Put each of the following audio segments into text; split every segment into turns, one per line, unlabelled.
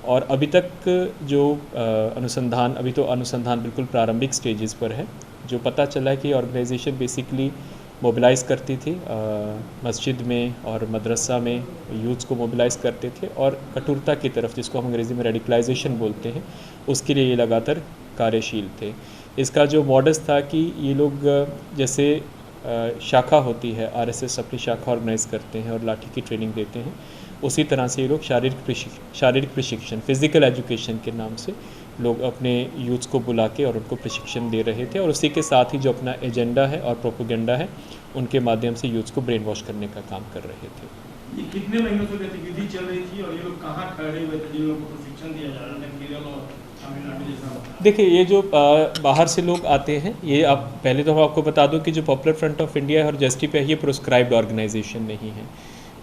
और अभी तक जो अनुसंधान, अभी तो अनुसंधान बिल्कुल प्रारंभिक स्टेजेस पर है। जो पता चला है कि ऑर्गेनाइजेशन बेसिकली मोबिलाइज़ करती थी मस्जिद में और मदरसा में यूथ्स को मोबिलाइज़ करते थे, और कठोरता की तरफ, जिसको हम अंग्रेज़ी में रेडिकलाइजेशन बोलते हैं, उसके लिए ये लगातार कार्यशील थे। इसका जो मॉडस था कि ये लोग जैसे शाखा होती है, आरएसएस अपनी शाखा ऑर्गेनाइज़ करते हैं और लाठी की ट्रेनिंग देते हैं, उसी तरह से ये लोग शारीरिक प्रशिक्षण, फिज़िकल एजुकेशन के नाम से लोग अपने यूथ्स को बुला के और उनको प्रशिक्षण दे रहे थे, और उसी के साथ ही जो अपना एजेंडा है और प्रोपेगेंडा है, उनके माध्यम से यूथ्स को ब्रेन वॉश करने का काम कर रहे थे।
ये कितने महीनों से गतिविधि चल रही थी और ये लोग कहाँ ठहरे हुए थे जिन लोगों को प्रशिक्षण दिया जा रहा था, केरल और तमिलनाडु जैसा?
देखिए, ये जो बाहर से लोग आते हैं, ये आप पहले तो हम आपको बता दूं कि जो पॉपुलर फ्रंट ऑफ इंडिया है और जस्टिस है, ये प्रोस्क्राइब्ड ऑर्गेनाइजेशन नहीं है।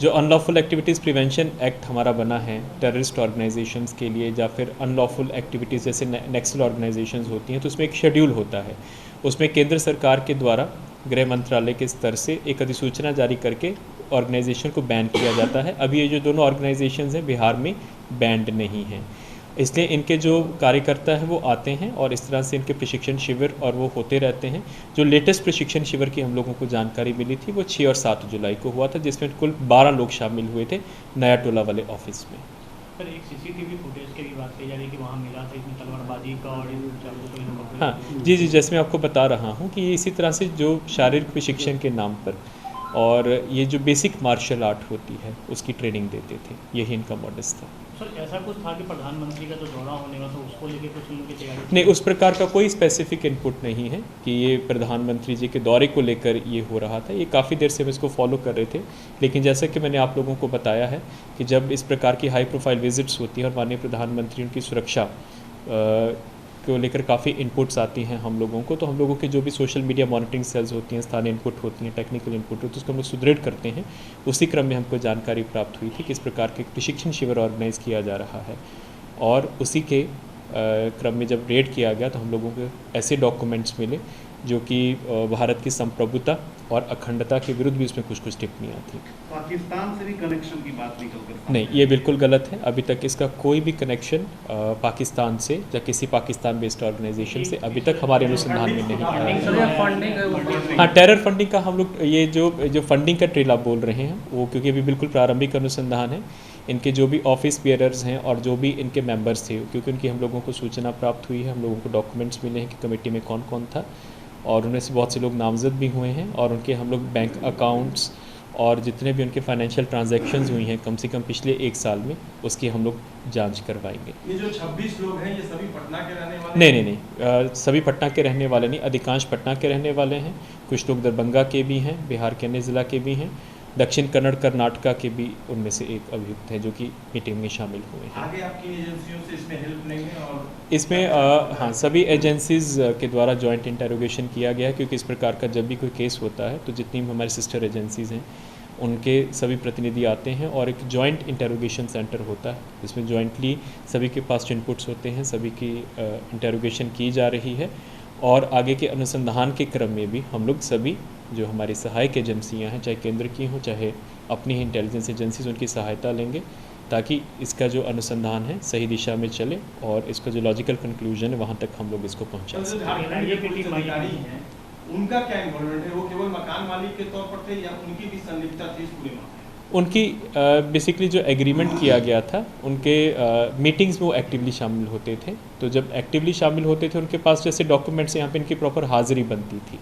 जो अनलॉफुल एक्टिविटीज़ प्रिवेंशन एक्ट हमारा बना है टेररिस्ट ऑर्गेनाइजेशंस के लिए, या फिर अनलॉफुल एक्टिविटीज़ जैसे नेक्सल ऑर्गेनाइजेशंस होती हैं, तो उसमें एक शेड्यूल होता है। उसमें केंद्र सरकार के द्वारा गृह मंत्रालय के स्तर से एक अधिसूचना जारी करके ऑर्गेनाइजेशन को बैन किया जाता है। अभी ये जो दोनों ऑर्गेनाइजेशंस हैं बिहार में बैंड नहीं हैं, इसलिए इनके जो कार्यकर्ता हैं वो आते हैं और इस तरह से इनके प्रशिक्षण शिविर और वो होते रहते हैं। जो लेटेस्ट प्रशिक्षण शिविर की हम लोगों को जानकारी मिली थी वो 6 और 7 जुलाई को हुआ था, जिसमें कुल 12 लोग शामिल हुए थे नया टोला वाले ऑफिस में।
सर, एक सीसीटीवी फुटेज की भी बात की जा रही है कि वहाँ मिला था इसमें तलवारबाजी का और
हाँ जी, जैसे मैं आपको बता रहा हूँ कि इसी तरह से जो शारीरिक प्रशिक्षण के नाम पर और ये जो बेसिक मार्शल आर्ट होती है उसकी ट्रेनिंग देते थे, यही इनका मॉडस था।
सर, ऐसा कुछ था कि प्रधानमंत्री का जो दौरा होने का था उसको लेकर कुछ उनकी तैयारी?
नहीं, उस प्रकार का कोई स्पेसिफिक इनपुट नहीं है कि ये प्रधानमंत्री जी के दौरे को लेकर ये हो रहा था। ये काफ़ी देर से हम इसको फॉलो कर रहे थे, लेकिन जैसा कि मैंने आप लोगों को बताया है कि जब इस प्रकार की हाई प्रोफाइल विजिट्स होती हैं और माननीय प्रधानमंत्री उनकी सुरक्षा को लेकर काफ़ी इनपुट्स आती हैं हम लोगों को, तो हम लोगों के जो भी सोशल मीडिया मॉनिटरिंग सेल्स होती हैं, स्थानीय इनपुट होती हैं, टेक्निकल इनपुट होती है, उसको हम लोग सुदृढ़ करते हैं। उसी क्रम में हमको जानकारी प्राप्त हुई थी कि इस प्रकार के प्रशिक्षण शिविर ऑर्गेनाइज़ किया जा रहा है, और उसी के क्रम में जब रेड किया गया तो हम लोगों को ऐसे डॉक्यूमेंट्स मिले जो कि भारत की संप्रभुता और अखंडता के विरुद्ध भी उसमें कुछ टिप्पणियाँ थी।
पाकिस्तान से भी कनेक्शन की बात निकल कर?
नहीं, ये बिल्कुल गलत है। अभी तक इसका कोई भी कनेक्शन पाकिस्तान से या किसी पाकिस्तान बेस्ड ऑर्गेनाइजेशन से अभी तक हमारे अनुसंधान में नहीं आया। हाँ, टेरर फंडिंग का हम लोग ये जो फंडिंग का ट्रेल आप बोल रहे हैं वो, क्योंकि अभी बिल्कुल प्रारंभिक अनुसंधान है, इनके जो भी ऑफिस बियरर्स हैं और जो भी इनके मेंबर्स थे, क्योंकि उनकी हम लोगों को सूचना प्राप्त हुई है, हम लोगों को डॉक्यूमेंट्स मिले हैं कि कमेटी में कौन कौन था, और उनमें से बहुत से लोग नामजद भी हुए हैं, और उनके हम लोग बैंक अकाउंट्स और जितने भी उनके फाइनेंशियल ट्रांजैक्शंस हुई हैं कम से कम पिछले 1 साल में, उसकी हम लोग जांच करवाएंगे।
ये जो 26 लोग हैं ये सभी पटना के रहने वाले?
नहीं, सभी पटना के रहने वाले नहीं, अधिकांश पटना के रहने वाले हैं। कुछ लोग दरभंगा के भी हैं, बिहार के अन्य ज़िला के भी हैं, दक्षिण कन्नड़ कर्नाटका के भी उनमें से एक अभियुक्त हैं जो कि मीटिंग में शामिल हुए हैं।
आगे आपकी एजेंसियों से इसमें हेल्प लेंगे? और
इसमें हाँ, सभी एजेंसीज़ के द्वारा जॉइंट इंटेरोगेशन किया गया है, क्योंकि इस प्रकार का जब भी कोई केस होता है तो जितनी भी हमारी सिस्टर एजेंसीज़ हैं उनके सभी प्रतिनिधि आते हैं, और एक जॉइंट इंटेरोगेशन सेंटर होता है जिसमें जॉइंटली सभी के पास इनपुट्स होते हैं, सभी की इंटेरोगेशन की जा रही है, और आगे के अनुसंधान के क्रम में भी हम लोग सभी जो हमारी सहायक एजेंसियां हैं, चाहे केंद्र की हों चाहे अपनी ही इंटेलिजेंस एजेंसीज, उनकी सहायता लेंगे ताकि इसका जो अनुसंधान है सही दिशा में चले और इसका जो लॉजिकल कंक्लूजन है वहाँ तक हम लोग इसको पहुँचा
सकें। उनका क्या इन्वॉल्वमेंट है? वो केवल मकान मालिक के तौर पर थे या उनकी भी संलिप्तता थी इस पूरे मामले?
उनकी बेसिकली जो एग्रीमेंट किया गया था, उनके मीटिंग्स में वो एक्टिवली शामिल होते थे। तो जब एक्टिवली शामिल होते थे उनके पास जैसे डॉक्यूमेंट्स यहाँ पे इनकी प्रॉपर हाजिरी बनती थी,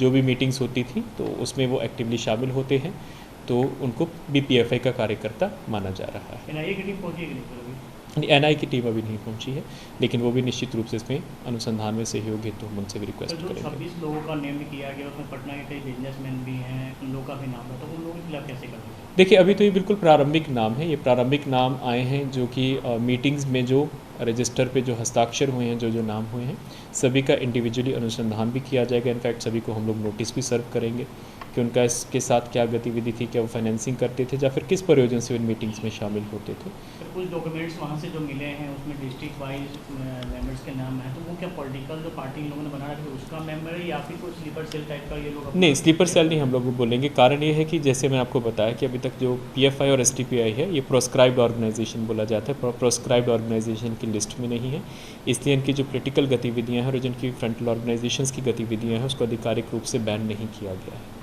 जो भी मीटिंग्स होती थी तो उसमें वो एक्टिवली शामिल होते हैं, तो उनको BPFI का कार्यकर्ता माना जा रहा है।
NIA की टीम पहुंची है?
NIA की टीम अभी नहीं पहुंची है, लेकिन वो भी निश्चित रूप से इसमें अनुसंधान में सहयोग हेतु हम उनसे भी रिक्वेस्ट करेंगे।
26 लोगों का नेम किया गया, उसमें पटना के कई बिजनेसमैन भी हैं, उन लोगों का भी नाम है, तो उन लोगों के खिलाफ कैसे करेंगे?
देखिए, अभी तो ये बिल्कुल प्रारंभिक नाम है, ये प्रारंभिक नाम आए हैं जो कि मीटिंग्स में जो रजिस्टर पे जो हस्ताक्षर हुए हैं, जो नाम हुए हैं, सभी का इंडिविजुअली अनुसंधान भी किया जाएगा। इनफैक्ट सभी को हम लोग नोटिस भी सर्व करेंगे कि उनका इसके साथ क्या गतिविधि थी, क्या वो फाइनेंसिंग करते थे या फिर किस प्रयोजन से इन मीटिंग्स में शामिल होते थे।
सर कुछ डॉक्यूमेंट्स वहाँ से जो मिले हैं उसमें डिस्ट्रिक्ट वाइज मेंबर्स के नाम है, तो वो क्या पॉलिटिकल जो पार्टी इन लोगों ने बना रखी है उसका मेंबर है या फिर कोई स्लीपर सेल टाइप का ये लोग
नहीं, स्लीपर सेल नहीं हम लोग बोलेंगे। कारण ये है कि जैसे मैंने आपको बताया कि अभी तक जो पीएफआई और एसटीपीआई है ये प्रोस्क्राइब्ड ऑर्गेनाइजेशन बोला जाता है, प्रोस्क्राइब्ड ऑर्गेनाइजेशन की लिस्ट में नहीं है, इसलिए इनकी जो पॉलिटिकल गतिविधियाँ हैं और जिनकी फ्रंटल ऑर्गेनाइजेशंस की गतिविधियाँ हैं उसको आधिकारिक रूप से बैन नहीं किया गया है।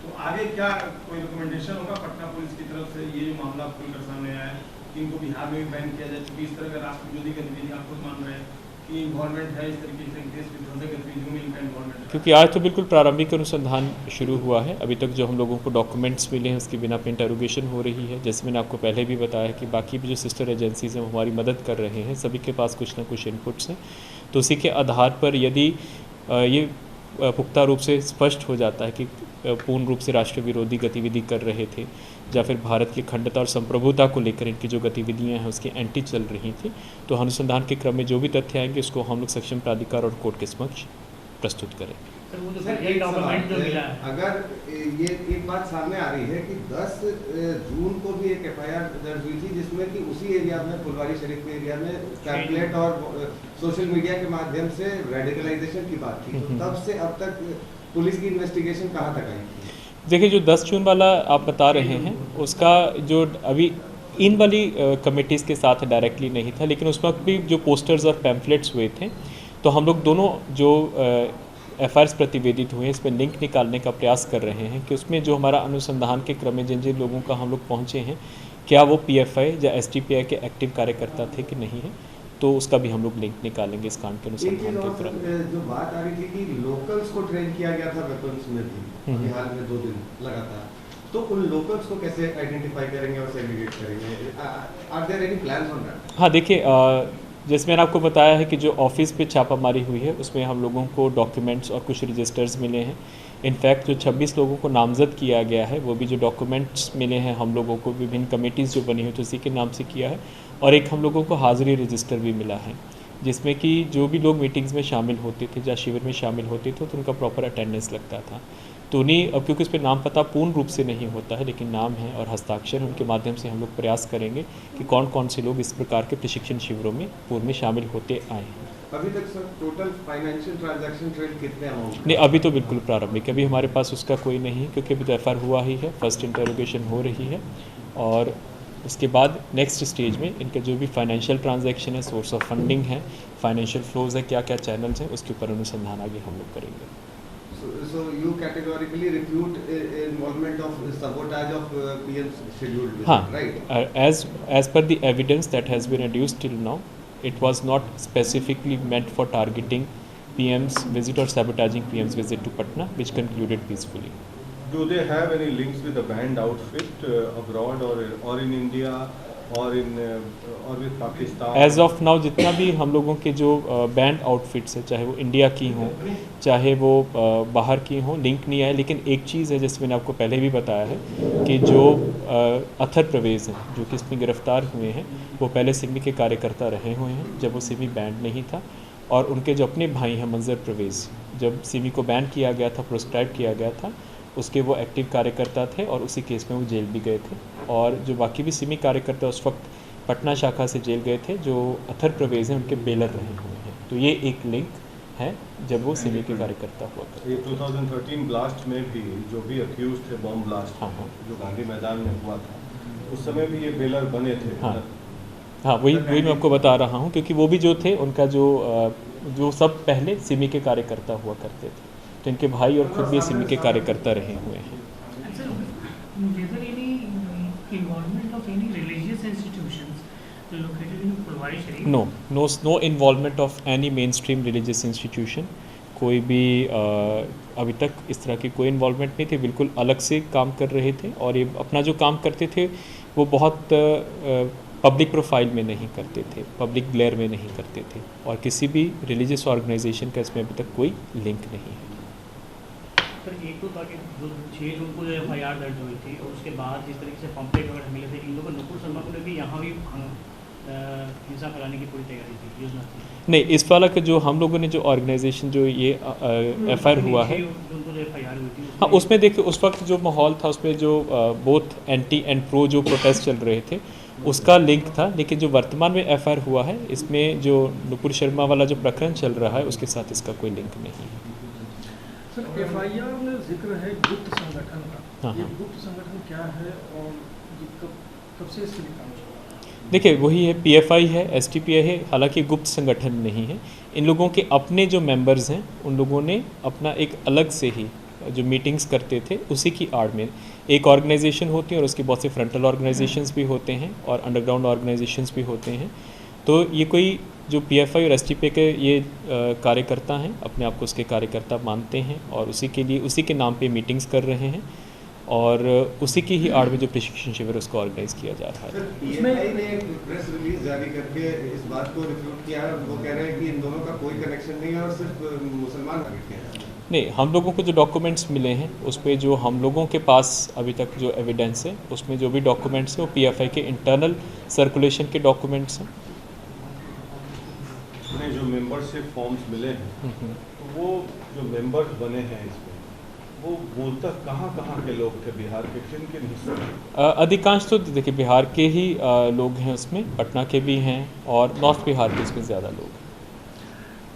तो आगे क्या कोई रिकमेंडेशन होगा पटना पुलिस की तरफ से, ये जो मामला खुलकर सामने आया है कि इनको बिहार में भी बैन किया जाए, क्योंकि इस तरह का राष्ट्र विरोधी गतिविधि आप खुद मान रहे हैं कि इन्वॉल्वमेंट है, इस तरीके से देश विरोधी गतिविधियों में इनका इन्वॉल्वमेंट है?
क्योंकि आज तो बिल्कुल प्रारंभिक अनुसंधान शुरू हुआ है, अभी तक जो हम लोगों को डॉक्यूमेंट्स मिले हैं उसकी बिना पे इंटरोगेशन हो रही है। जैसे मैंने आपको पहले भी बताया कि बाकी भी जो सिस्टर एजेंसीज़ हैं वो हमारी मदद कर रहे हैं, सभी के पास कुछ ना कुछ इनपुट्स हैं, तो उसी के आधार पर यदि ये पुख्ता रूप से स्पष्ट हो जाता है कि पूर्ण रूप से राष्ट्र विरोधी गतिविधि कर रहे थे या फिर भारत की अखंडता और संप्रभुता को लेकर इनकी जो गतिविधियां हैं उसकी एंटी चल रही थी, तो अनुसंधान के क्रम में जो भी तथ्य आएंगे उसको हम लोग सक्षम प्राधिकार और कोर्ट के समक्ष प्रस्तुत करें।
सर वो जो
सर,
पीआई
एक
डॉक्यूमेंट जो
सवाल,
मिला है,
अगर ये एक बात सामने आ रही है कि 10 जून को भी एक एफआईआर दर्ज हुई थी जिसमें कि उसी एरिया में फुलवारी शरीफ के एरिया में पैम्पलेट और सोशल मीडिया के माध्यम से रेडिकलाइजेशन की बात थी, तो तब से अब तक पुलिस की इन्वेस्टिगेशन कहाँ तक आई थी?
देखिए, जो 10 जून वाला आप बता रहे हैं उसका जो अभी इन वाली कमेटीज़ के साथ डायरेक्टली नहीं था, लेकिन उस वक्त भी जो पोस्टर्स और पैम्फलेट्स हुए थे तो हम लोग दोनों जो एफआईआर्स प्रतिवेदित हुए इस पर लिंक निकालने का प्रयास कर रहे हैं कि उसमें जो हमारा अनुसंधान के क्रम में जिन जिन लोगों का हम लोग पहुँचे हैं क्या वो पीएफआई या एसटीपीआई के एक्टिव कार्यकर्ता थे कि नहीं है, तो उसका भी हम लोग लिंक निकालेंगे इस कांड के
एक चीज
अनुसंधान के
और
क्रम में।
सर, जो बात आ रही थी कि लोकल्स को ट्रेन किया गया था वेपन्स में भी बिहार में 2 दिन लगातार, तो उन लोकल्स को कैसे आइडेंटिफाई करेंगे और सेग्रीगेट करेंगे? Are there any plans on that?
हाँ, देखिए, जैसे मैंने आपको बताया है कि जो ऑफिस पे छापामारी हुई है उसमें हम लोगों को डॉक्यूमेंट्स और कुछ रजिस्टर्स मिले हैं। इनफैक्ट जो 26 लोगों को नामजद किया गया है वो भी जो डॉक्यूमेंट्स मिले हैं हम लोगों को विभिन्न कमेटीज़ जो बनी हुई तो उसी के नाम से किया है, और एक हम लोगों को हाज़िरी रजिस्टर भी मिला है जिसमें कि जो भी लोग मीटिंग्स में शामिल होते थे या शिविर में शामिल होते थे तो उनका प्रॉपर अटेंडेंस लगता था। तो उन्हीं, अब क्योंकि उस पर नाम पता पूर्ण रूप से नहीं होता है लेकिन नाम है और हस्ताक्षर, उनके माध्यम से हम लोग प्रयास करेंगे कि कौन कौन से लोग इस प्रकार के प्रशिक्षण शिविरों में पूर्व में शामिल होते आए हैं।
अभी तक sir total financial transaction trade कितने अमाउंट?
नहीं, अभी तो बिल्कुल प्रारंभिक, अभी हमारे पास उसका कोई नहीं है क्योंकि अभी तो एफआईआर हुआ ही है, फर्स्ट इंटरोगेशन हो रही है, और उसके बाद नेक्स्ट स्टेज में इनके जो भी फाइनेंशियल ट्रांजैक्शन है, सोर्स ऑफ फंडिंग है, फाइनेंशियल फ्लोज है, क्या क्या चैनल्स हैं, उसके ऊपर अनुसंधान आगे हम लोग करेंगे।
So you categorically refute involvement of sabotage of PM's scheduled visit,
हाँ,
right?
as per the evidence that has been adduced till now, it was not specifically meant for targeting PM's visit or sabotaging PM's visit to Patna, which concluded peacefully.
Do they have any links with the band outfit abroad or in India or with Pakistan?
As of now जितना भी हम लोगों के जो band outfits है, चाहे वो India की हों चाहे वो बाहर की हों, लिंक नहीं आए। लेकिन एक चीज़ है जैसे मैंने आपको पहले भी बताया है कि जो अथर प्रवेश हैं जो कि इसमें गिरफ्तार हुए हैं वो पहले सिमी के कार्यकर्ता रहे हुए हैं जब वो सिमी बैंड नहीं था, और उनके जो अपने भाई हैं मंजर प्रवेश, जब सिमी को बैन किया गया था, प्रोस्क्राइब किया गया था, उसके वो एक्टिव कार्यकर्ता थे और उसी केस में वो जेल भी गए थे। और जो बाकी भी सिमी कार्यकर्ता उस वक्त पटना शाखा से जेल गए थे जो अथर प्रवेश हैं उनके बेलर रहे हुए हैं। तो ये एक लिंक है जब वो सिमी के कार्यकर्ता हुआ करते।
ये 2013 ब्लास्ट में भी जो भी अक्यूज थे बॉम्ब ब्लास्ट
हाँ, हाँ।
जो गांधी मैदान में हुआ था उस समय भी ये बेलर बने थे।
हाँ, वही मैं आपको बता रहा हूँ क्योंकि वो भी जो थे उनका जो सब पहले सिमी के कार्यकर्ता हुआ करते थे, तो इनके भाई और खुद भी सिमी के कार्यकर्ता रहे हुए हैं।
Involvement of any religious institutions located in Fulwari Sharif?
No involvement of any mainstream religious institution। कोई भी अभी तक इस तरह की कोई इन्वॉल्वमेंट नहीं थी, बिल्कुल अलग से काम कर रहे थे और ये अपना जो काम करते थे वो बहुत पब्लिक प्रोफाइल में नहीं करते थे, पब्लिक ग्लेयर में नहीं करते थे, और किसी भी रिलीजियस ऑर्गेनाइजेशन का इसमें अभी तक कोई लिंक नहीं है।
सर एक तो था कि जो 6 जून को जो एफआईआर दर्ज हुई थी और उसके बाद जिस तरीके से पंपलेट वगैरह मिले थे, इन लोगों को नुपुर शर्मा को लेकर यहाँ भी हिंसा फैलाने की पूरी तैयारी थी, योजना थी।
नहीं, इस वाला का जो हम लोगों ने जो ऑर्गेनाइजेशन जो ये एफआईआर हुआ है,
जो एफआईआर हुई थी
हाँ, उसमें देखिए उस वक्त जो माहौल था उसमें जो बोथ एंटी एंड प्रो जो प्रोटेस्ट चल रहे थे उसका लिंक था। लेकिन जो वर्तमान में एफआईआर हुआ है इसमें जो नुपुर शर्मा वाला जो प्रकरण चल रहा है उसके साथ इसका कोई लिंक नहीं है।
सर एफआईआर में जिक्र है गुप्त संगठन का,
हाँ,
ये
हाँ।
गुप्त संगठन क्या है और ये कब से इसके लिए काम चल रहा है?
देखिए वही है, पीएफआई है, एसटीपीआई है, हालांकि गुप्त संगठन नहीं है। इन लोगों के अपने जो मेंबर्स हैं उन लोगों ने अपना एक अलग से ही जो मीटिंग्स करते थे उसी की आड़ में एक ऑर्गेनाइजेशन होती है और उसके बहुत से फ्रंटल ऑर्गेनाइजेशंस भी होते हैं और अंडरग्राउंड ऑर्गेनाइजेशंस भी होते हैं। तो ये कोई जो पीएफआई और एसटीपीआई के ये कार्यकर्ता हैं, अपने आप को उसके कार्यकर्ता मानते हैं और उसी के लिए उसी के नाम पे मीटिंग्स कर रहे हैं और उसी की ही आड़ में जो प्रशिक्षण शिविर उसको ऑर्गेनाइज किया जा रहा है।
सर पीएफआई ने एक प्रेस रिलीज जारी करके इस बात को रिफ्यूट किया है, वो कह रहे हैं कि इन दोनों का कोई कनेक्शन नहीं है और सिर्फ मुसलमान टारगेट किया है।
नहीं, हम लोगों को जो डॉक्यूमेंट्स मिले हैं उस पर जो हम लोगों के पास अभी तक जो एविडेंस है उसमें जो भी डॉक्यूमेंट्स हैं वो पीएफआई के इंटरनल सर्कुलेशन के डॉक्यूमेंट्स हैं।
उन्हें जो मेंबरशिप फॉर्म्स मिले हैं तो वो जो मेंबर्स बने हैं इसमें वो मूलतः कहाँ के लोग थे, बिहार के किन किन हिस्सों में?
अधिकांश तो देखिए बिहार के ही लोग हैं उसमें, पटना के भी हैं और नॉर्थ बिहार के इसमें ज़्यादा लोग हैं।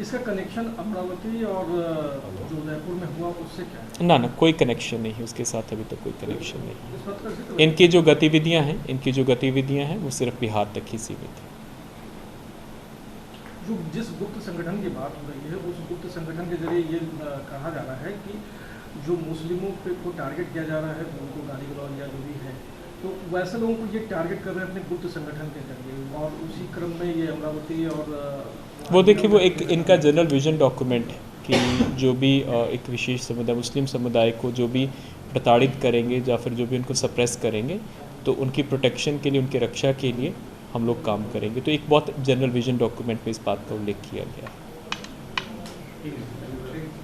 इसका कनेक्शन अमरावती और जो उदयपुर में हुआ उससे क्या है?
ना कोई कनेक्शन नहीं है उसके साथ, अभी तक कोई कनेक्शन नहीं।
इस बात का जिक्र
इनकी जो गतिविधियां हैं वो सिर्फ बिहार तक ही सीमित है।
जो जिस गुप्त संगठन की बात हो रही है उस गुप्त संगठन के जरिए ये कहा जा रहा है कि जो मुस्लिमों को टारगेट किया जा रहा है, उनको गाली गलौज या जो भी है, तो वैसे लोगों को ये टारगेट कर रहे हैं अपने गुप्त संगठन के जरिए और उसी क्रम में ये अमरावती और
वो देखिए वो एक इनका जनरल विजन डॉक्यूमेंट है कि जो भी एक विशेष समुदाय मुस्लिम समुदाय को जो भी प्रताड़ित करेंगे या फिर जो भी उनको सप्रेस करेंगे तो उनकी प्रोटेक्शन के लिए, उनकी रक्षा के लिए हम लोग काम करेंगे। तो एक बहुत जनरल विजन डॉक्यूमेंट में इस बात का उल्लेख किया गया है।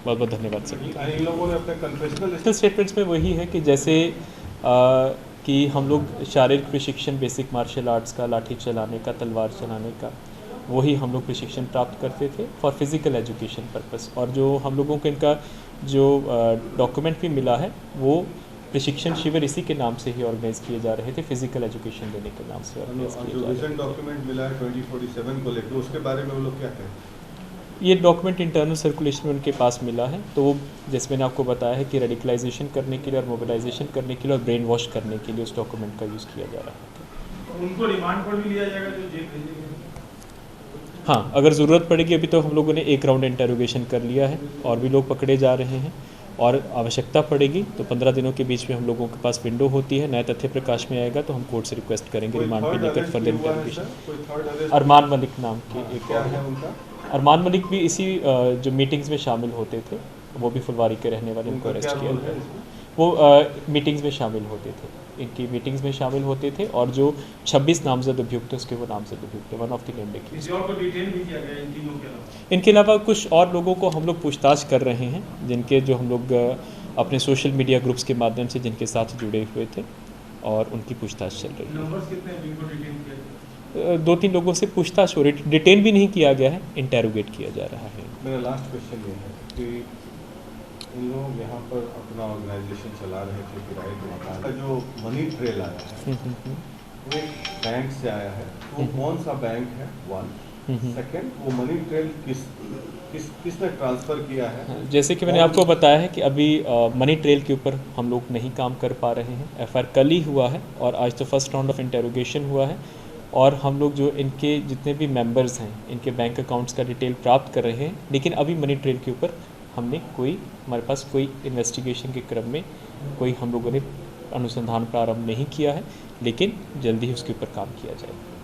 बहुत बहुत धन्यवाद सर।
इन लोगों ने अपने कन्फेशनल
स्टेटमेंट्स में वही है कि जैसे कि हम लोग शारीरिक प्रशिक्षण, बेसिक मार्शल आर्ट्स का, लाठी चलाने का, तलवार चलाने का, वही हम लोग प्रशिक्षण प्राप्त करते थे फॉर फिज़िकल एजुकेशन पर्पस। और जो हम लोगों को इनका जो डॉक्यूमेंट भी मिला है वो प्रशिक्षण शिविर इसी के नाम से ही ऑर्गेनाइज किए जा रहे थे, फिजिकल एजुकेशन देने के नाम से ऑर्गेनाइज किए
जो
जा रहे
विजन डॉक्यूमेंट मिला है 2047 को लेकर, उसके बारे में वो लोग क्या कहते हैं?
ये डॉक्यूमेंट इंटरनल सर्कुलेशन में उनके पास मिला है। तो वो जैसे मैंने आपको बताया है कि रेडिकलाइजेशन करने के लिए और मोबिलाइजेशन करने के लिए और ब्रेन वॉश करने के लिए उस डॉक्यूमेंट का यूज़ किया जा रहा है।
उनको रिमांड पर भी लिया जाएगा जो जेल भेजेंगे?
हाँ, अगर ज़रूरत पड़ेगी। अभी तो हम लोगों ने एक राउंड इंटरोगेशन कर लिया है और भी लोग पकड़े जा रहे हैं और आवश्यकता पड़ेगी तो 15 दिनों के बीच में हम लोगों के पास विंडो होती है। नए तथ्य प्रकाश में आएगा तो हम कोर्ट से रिक्वेस्ट करेंगे रिमांड पे लेकर फर्दर इंटरोगेशन। अरमान मलिक नाम के एक
क्या
और
है
है।
उनका?
अरमान मलिक भी इसी जो मीटिंग्स में शामिल होते थे, वो भी फुलवारी के रहने वाले, उनको
उनका
अरेस्ट
क्या
किया
रोल है
गया।
इसमें?
वो मीटिंग्स में शामिल होते थे, इनकी मीटिंग्स में शामिल होते थे और जो 26 नामजद अभियुक्त थे उसके वो नामजद अभियुक्त थे, one of the named accused.
किसी और को डिटेन भी किया गया इन तीनों के अलावा?
इनके अलावा कुछ और लोगों को हम लोग पूछताछ कर रहे हैं जिनके जो हम लोग अपने सोशल मीडिया ग्रुप्स के माध्यम से जिनके साथ जुड़े हुए थे और उनकी पूछताछ चल रही है।
नंबर्स कितने हैं जिनको डिटेन किया गया?
2-3 लोगों से पूछताछ हो रही है, डिटेन भी नहीं किया गया है, इंटेरोगेट किया जा रहा है।
मेरा लास्ट क्वेश्चन ये है कि इन लोग यहाँ पर अपना ऑर्गेनाइजेशन चला रहे थे किराए के मकान का, जो मनी ट्रेल आया है वो बैंक से आया है, वो कौन सा बैंक है? वन सेकंड, वो मनी ट्रेल किसने ट्रांसफ़र किया है?
जैसे कि मैंने आपको बताया है कि अभी मनी ट्रेल के ऊपर हम लोग नहीं काम कर पा रहे हैं। एफआईआर कल ही हुआ है और आज तो फर्स्ट राउंड ऑफ इंटेरोगेशन हुआ है और हम लोग जो इनके जितने भी मेंबर्स हैं इनके बैंक अकाउंट्स का डिटेल प्राप्त कर रहे हैं। लेकिन अभी मनी ट्रेल के ऊपर हमारे पास कोई इन्वेस्टिगेशन के क्रम में कोई हम लोगों ने अनुसंधान प्रारंभ नहीं किया है, लेकिन जल्दी ही उसके ऊपर काम किया जाएगा।